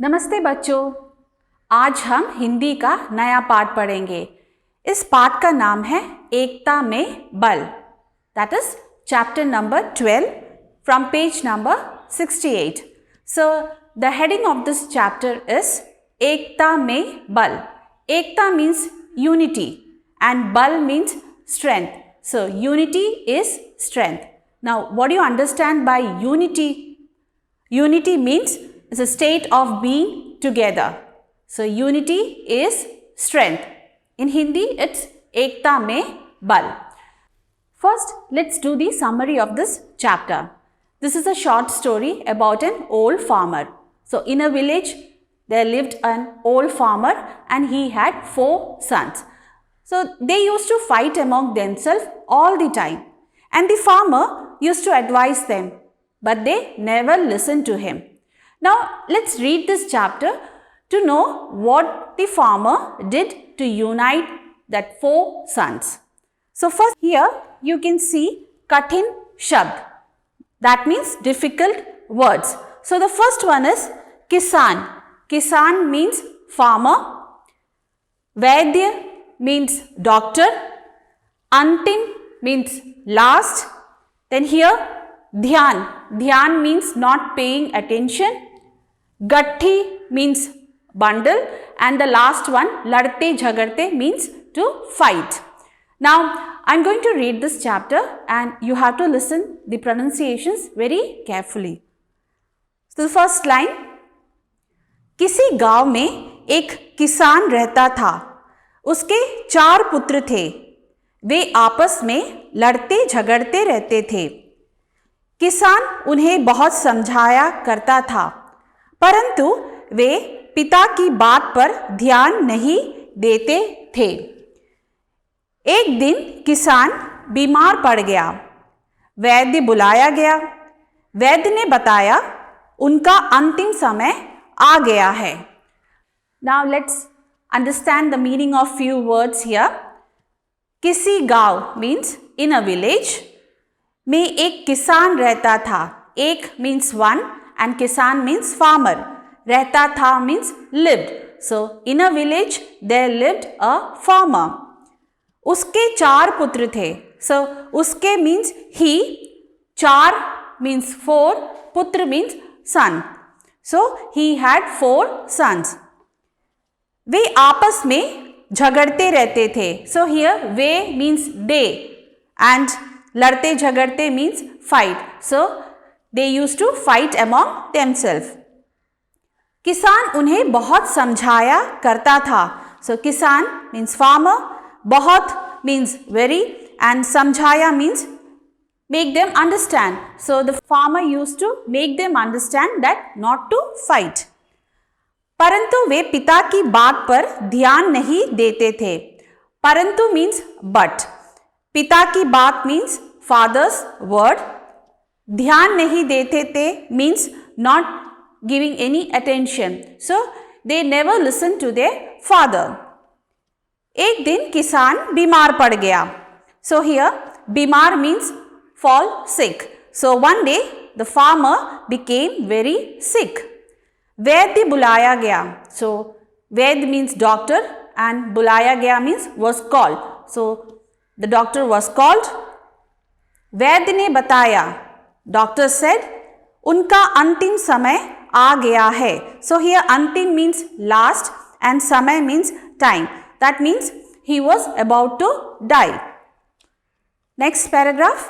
नमस्ते बच्चों, आज हम हिंदी का नया पाठ पढ़ेंगे। इस पाठ का नाम है एकता में बल। That is chapter number 12 from page number 68. So the heading of this chapter is एकता में बल. एकता means unity and bal means strength. So unity is strength. Now what do you understand by unity? Unity means it's a state of being together. So unity is strength. In Hindi, it's ekta mein bal. First, let's do the summary of this chapter. This is a short story about an old farmer. So in a village, there lived an old farmer and he had 4 sons. So they used to fight among themselves all the time. And the farmer used to advise them, but they never listened to him. Now, let's read this chapter to know what the farmer did to unite that 4 sons. So, first here you can see Kathin Shabd. That means difficult words. So, the first one is Kisan. Kisan means farmer. Vaidya means doctor. Antim means last. Then here Dhyan. Dhyan means not paying attention. Gatti means bundle, and the last one ladte jhagarte means to fight. Now I am going to read this chapter and you have to listen the pronunciations very carefully. So the first line, किसी गांव में एक किसान रहता था, उसके 4 पुत्र थे, वे आपस में लड़ते झगड़ते रहते थे। किसान उन्हें बहुत समझाया करता था, परंतु वे पिता की बात पर ध्यान नहीं देते थे। एक दिन किसान बीमार पड़ गया। वैद्य बुलाया गया। वैद्य ने बताया उनका अंतिम समय आ गया है। Now let's understand the meaning of few words here. किसी गांव means in a village में एक किसान रहता था। एक means one and kisan means farmer. रहता था means lived. So in a village there lived a farmer. उसके 4 पुत्र थे. So उसके means he, 4 means 4, पुत्र means son. So he had 4 sons. वे आपस में झगड़ते रहते थे. So here way means they and लड़ते झगड़ते means fight. So they used to fight among themselves. किसान उन्हें बहुत समझाया करता था. So किसान means farmer, बहुत means very and समझाया means make them understand. So the farmer used to make them understand that not to fight. परंतु वे पिता की बात पर ध्यान नहीं देते थे. परंतु means but. पिता की बात means father's word. ध्यान नहीं देते थे means not giving any attention. So they never listened to their father. एक दिन किसान बीमार पड़ गया. So here बीमार means fall sick. So one day the farmer became very sick. वैद्य बुलाया गया. So Vaidya means doctor and बुलाया गया means was called. So the doctor was called. वैद्य ने बताया, doctor said, उनका अंतिम समय आ गया है. So here अंतिम means last and समय means time. That means he was about to die. Next paragraph.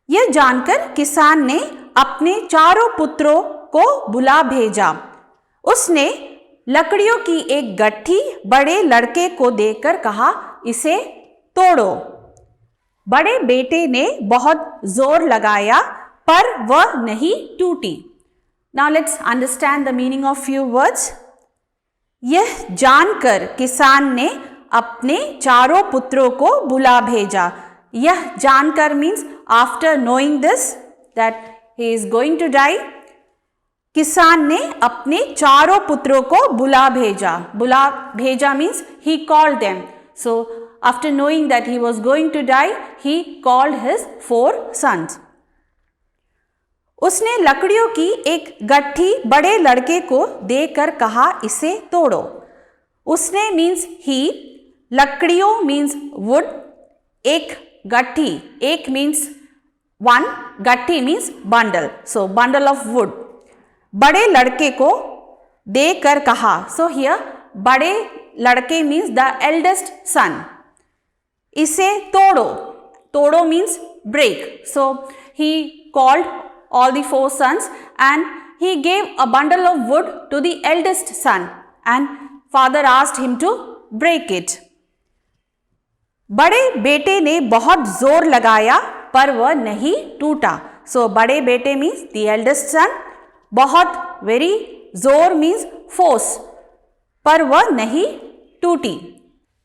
यह जानकर किसान ने अपने 4 पुत्रों को बुला भेजा. उसने लकड़ियों की एक गट्ठी बड़े लड़के को देकर कहा, इसे तोड़ो. बड़े बेटे ने बहुत जोर लगाया पर वह नहीं टूटी. Now let's understand the meaning of few words. यह जानकर किसान ने अपने 4 पुत्रों को बुला भेजा. यह जानकर means after knowing this that he is going to die. किसान ने अपने 4 पुत्रों को बुला भेजा. बुला भेजा means he called them. So after knowing that he was going to die, he called his 4 sons. उसने लकड़ियों की एक गट्ठी बड़े लड़के को देकर कहा, इसे तोड़ो। उसने मीन्स ही, लकड़ियों मीन्स वुड, एक गट्ठी, एक मीन्स वन, गट्ठी means bundle, so bundle of wood, बड़े लड़के को देकर कहा। सो हियर बड़े लड़के मीन्स द एल्डेस्ट सन। इसे तोड़ो, तोड़ो means break. So he called all the 4 sons and he gave a bundle of wood to the eldest son and father asked him to break it. बड़े बेटे ने बहुत जोर लगाया पर वह नहीं टूटा. So बड़े बेटे means the eldest son, बहुत very, जोर means force, पर वह नहीं टूटी.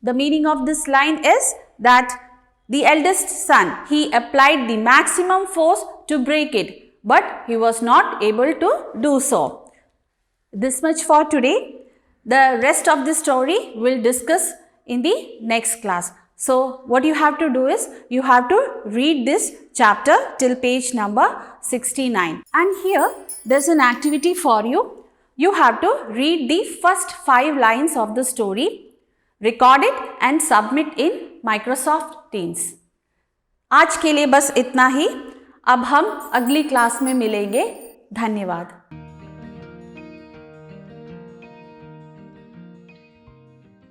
The meaning of this line is that the eldest son, he applied the maximum force to break it, but he was not able to do so. This much for today. The rest of the story we'll discuss in the next class. So what you have to do is, you have to read this chapter till page number 69. And here there's an activity for you. You have to read the first 5 lines of the story, record it and submit in Microsoft Teams. आज के लिए बस इतना ही. अब हम अगली class में मिलेंगे. धन्यवाद.